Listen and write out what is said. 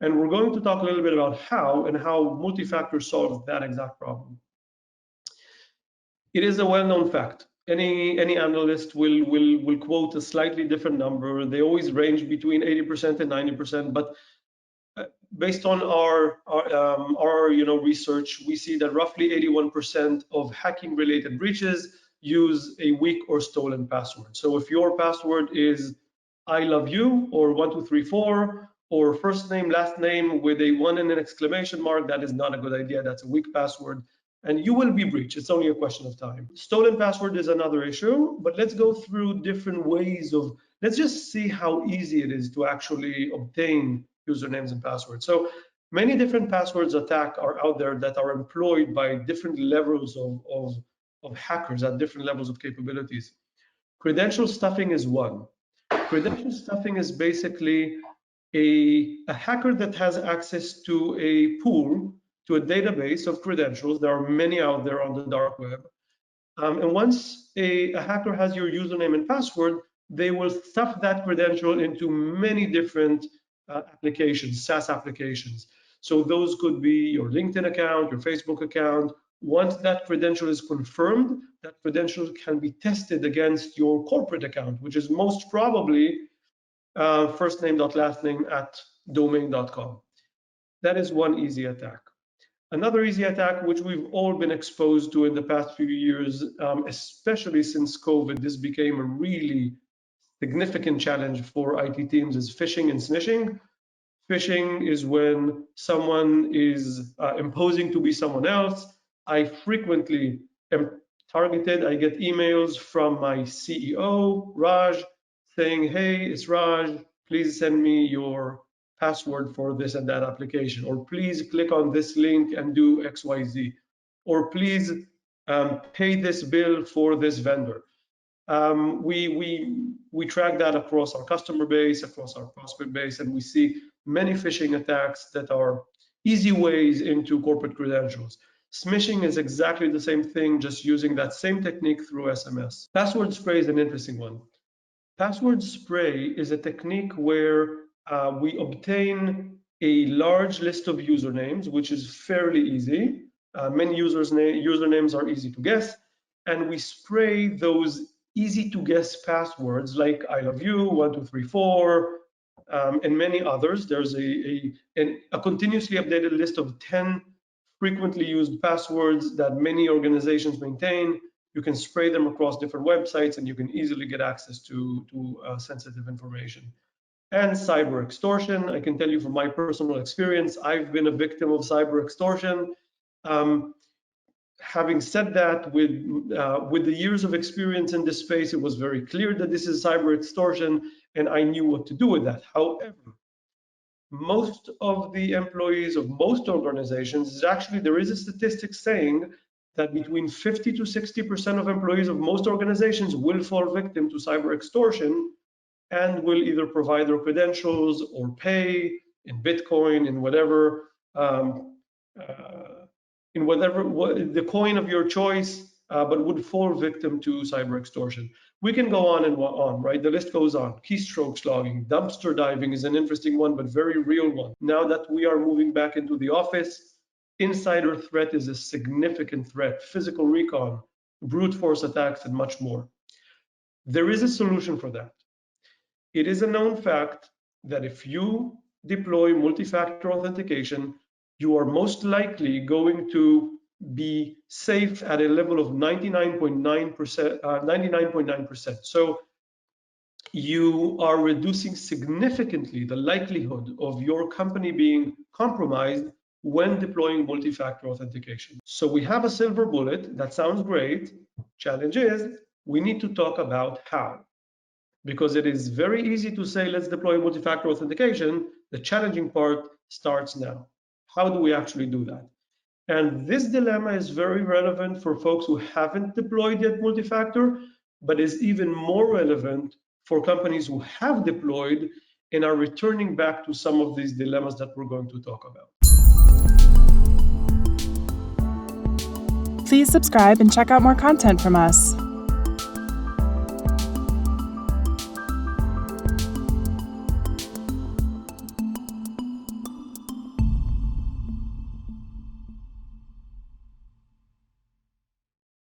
And we're going to talk a little bit about how and how multi-factor solves that exact problem. It is a well-known fact. Any analyst will quote a slightly different number. They always range between 80% and 90%, but based on our research, we see that roughly 81% of hacking-related breaches use a weak or stolen password. So if your password is I love you or 1234 or first name, last name with a 1 and an exclamation mark, that is not a good idea. That's a weak password, and you will be breached. It's only a question of time. Stolen password is another issue, but let's go through different ways of, let's just see how easy it is to actually obtain usernames and passwords. So many different passwords attack are out there that are employed by different levels of hackers at different levels of capabilities. Credential stuffing is one. Credential stuffing is basically a hacker that has access to a pool, to a database of credentials. There are many out there on the dark web. And once a hacker has your username and password, they will stuff that credential into many different applications, SaaS applications. So those could be your LinkedIn account, your Facebook account. Once that credential is confirmed, that credential can be tested against your corporate account, which is most probably firstname.lastname@domain.com. That is one easy attack. Another easy attack, which we've all been exposed to in the past few years, especially since COVID, this became a really significant challenge for IT teams, is phishing and smishing. Phishing is when someone is imposing to be someone else. I frequently am targeted. I get emails from my CEO, Raj, saying, hey, it's Raj, please send me your password for this and that application, or please click on this link and do XYZ, or please pay this bill for this vendor. We track that across our customer base, across our prospect base, and we see many phishing attacks that are easy ways into corporate credentials. Smishing is exactly the same thing, just using that same technique through SMS. Password spray is an interesting one. Password spray is a technique where we obtain a large list of usernames, which is fairly easy. Many usernames are easy to guess, and we spray those easy to guess passwords like I love you, 1234, and many others. There's a continuously updated list of 10 frequently used passwords that many organizations maintain. You can spray them across different websites, and you can easily get access to sensitive information. And cyber extortion, I can tell you from my personal experience, I've been a victim of cyber extortion. Having said that, with the years of experience in this space, it was very clear that this is cyber extortion, and I knew what to do with that. However, most of the employees of most organizations, there is a statistic saying that between 50 to 60% of employees of most organizations will fall victim to cyber extortion and will either provide their credentials or pay in Bitcoin, in whatever, the coin of your choice, but would fall victim to cyber extortion. We can go on and on, right? The list goes on. Keystrokes logging, dumpster diving is an interesting one, but very real one. Now that we are moving back into the office, insider threat is a significant threat, physical recon, brute force attacks, and much more. There is a solution for that. It is a known fact that if you deploy multi-factor authentication, you are most likely going to be safe at a level of 99.9%. So you are reducing significantly the likelihood of your company being compromised when deploying multi-factor authentication. So we have a silver bullet. That sounds great. Challenge is we need to talk about how. Because it is very easy to say, let's deploy multi-factor authentication. The challenging part starts now. How do we actually do that? And this dilemma is very relevant for folks who haven't deployed yet multi-factor, but is even more relevant for companies who have deployed and are returning back to some of these dilemmas that we're going to talk about. Please subscribe and check out more content from us.